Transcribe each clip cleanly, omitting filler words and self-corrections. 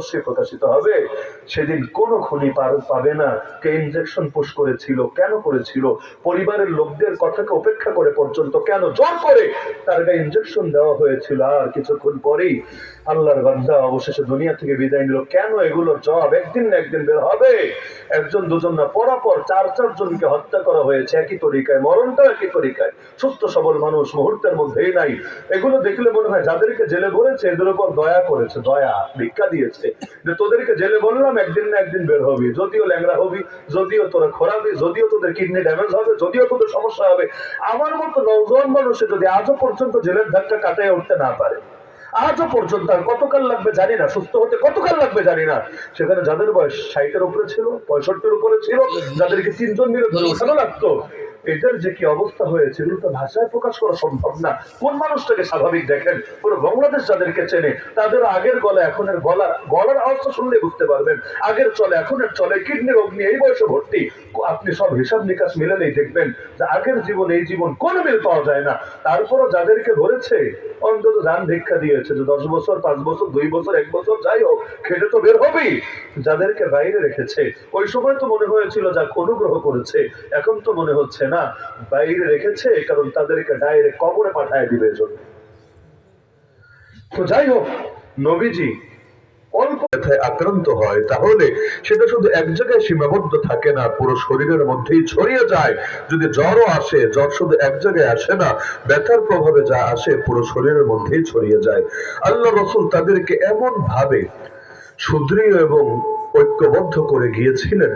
অবশ্যই প্রকাশিত হবে। সেদিন কোনো খুনি পাবে না কে ইনজেকশন পুশ করেছিল, কেন করেছিল, পরিবারের লোকদের কথাকে উপেক্ষা করে পর্যন্ত কেন জোর করে তার গায়ে ইনজেকশন দেওয়া হয়েছিল। আর কিছুক্ষণ পরেই আল্লাহর বান্দা অবশেষে দুনিয়া থেকে বিদায় নিল। কেন? এগুলোর জবাব একদিন না একদিন বের হবে। একজন দুজন না, পরাপর চার জনকে হত্যা করা হয়েছে একই তরিকায়, মরণটা একই তরিকায়। সুস্থ সবল মানুষ মুহূর্তের মধ্যেই নাই। এগুলো দেখলে মনে হয় যাদেরকে জেলে ভরেছে এদের উপর দয়া করেছে, দয়া ভিক্ষা দিয়েছে যে তোদেরকে জেলে বললাম একদিন না একদিন বের হবি, যদিও ল্যাংড়া হবি, যদিও তোরা খরাবি, যদিও তোদের কিডনি ড্যামেজ হবে, যদিও তোদের সমস্যা হবে। আমার মতো নওজোয়ান মানুষে যদি আজও পর্যন্ত জেলের ধাক্কা কাটায় উঠতে না পারে, আজও পর্যন্ত, আর কতকাল লাগবে জানি না, সুস্থ হতে কতকাল লাগবে জানি না, সেখানে যাদের বয়স 60-এর উপরে ছিল, 65-এর উপরে ছিল, যাদেরকে 3 জন মিলে ধরে উঠানো লাগতো, এদের যে কি অবস্থা হয়েছে এগুলো তো ভাষায় প্রকাশ করা সম্ভব না। কোন মানুষটাকে স্বাভাবিক দেখেন? পুরো বাংলাদেশ যাদেরকে চেনে তাদের আগের গলা এখনের গলার আওয়াজটা শুনলে বুঝতে পারবেন। আগের চলে এখনের চলে, কিডনি রোগ নিয়ে এই বয়সে ভর্তি। আপনি সব হিসাব নিকাশ মিলালেই দেখবেন যে আগের জীবন এই জীবন কোনো মিল পাওয়া যায় না। তারপরও যাদেরকে ধরেছে অন্তত যান ভিক্ষা দিয়েছে যে 10 বছর, 5 বছর, 2 বছর, 1 বছর, যাই হোক খেটে তো বের হবেই। যাদেরকে বাইরে রেখেছে ওই সময় তো মনে হয়েছিল যা অনুগ্রহ করেছে, এখন তো মনে হচ্ছে না বাইরে রেখেছে কারণ তাদেরকে ডাইরেক্ট কবরে পাঠায় দিবে জন্য। তো যাই হোক, নবীজি অল্প ব্যথায় আক্রান্ত হয় তাহলে সেটা শুধু এক জায়গায় সীমাবদ্ধ থাকে না, পুরো শরীরের মধ্যেই ছড়িয়ে যায়। যদি জ্বরও আসে, জ্বর শুধু এক জায়গায় আসে না, ব্যথার প্রভাবে যা আসে পুরো শরীরের মধ্যেই ছড়িয়ে যায়। আল্লাহ রাসূল তাদেরকে এমন ভাবে সুদৃঢ় এবং ঐক্যবদ্ধ করে গিয়েছিলেন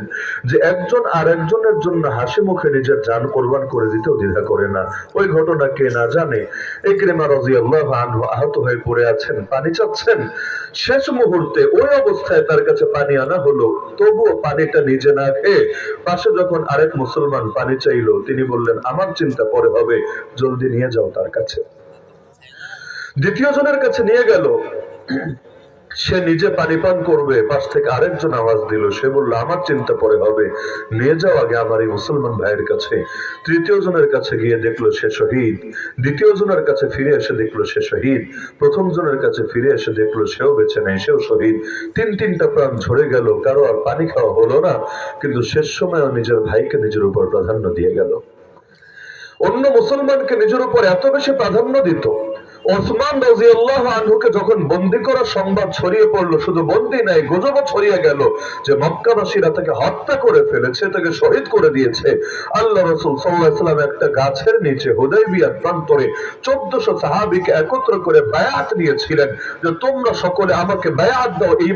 যে একজন আর একজনের জন্য হাসি মুখে নিজের জান কোরবান করে দিতেও দ্বিধা করে না। ওই ঘটনা কে না জানে? ইকরিমা রাদিয়াল্লাহু আনহু আহত হয়ে পড়ে আছেন, পানি চাচ্ছেন। শেষ মুহূর্তে ওই অবস্থায় তার কাছে পানি আনা হলো, তবুও পানিটা নিজে না খেয়ে পাশে যখন আরেক মুসলমান পানি চাইলো, তিনি বললেন আমার চিন্তা পরে হবে, জলদি নিয়ে যাও তার কাছে। দ্বিতীয় জনের কাছে নিয়ে গেল, সে নিজে পানি পান করবে, পাশ থেকে আরেকজন আওয়াজ দিল, সে বলল আমার চিন্তা পরে হবে, নিয়ে যাও আগে আমার এই মুসলমান ভাইয়ের কাছে। তৃতীয় জনের কাছে গিয়ে দেখলো সে শহীদ, দ্বিতীয় জনের কাছে ফিরে এসে দেখলো সে শহীদ, প্রথম জনের কাছে ফিরে এসে দেখলো সেও বেঁচে নেই, সেও শহীদ। তিনটা প্রাণ ঝরে গেল, কারো আর পানি খাওয়া হলো না, কিন্তু শেষ সময়ও নিজের ভাইকে নিজের উপর প্রাধান্য দিয়ে গেল। অন্য মুসলমানকে নিজের উপর এত বেশি প্রাধান্য দিত। ওসমান রাদিয়াল্লাহু আনহুকে যখন বন্দী করার সংবাদ ছড়িয়ে পড়লো, শুধু বন্দী নাই, গুজবও ছড়িয়ে গেল যে মক্কাবাসীরা তাকে হত্যা করে ফেলেছে, তাকে শহীদ করে দিয়েছে। আল্লাহ রাসূল সাল্লাল্লাহু আলাইহি ওয়াসাল্লাম একটা গাছের নিচে হুদায়বিয়ার প্রান্তরে 1400 সাহাবীকে একত্র করে বায়াত নিয়েছিলেন যে তোমরা সকলে আমাকে বায়াত দাও এই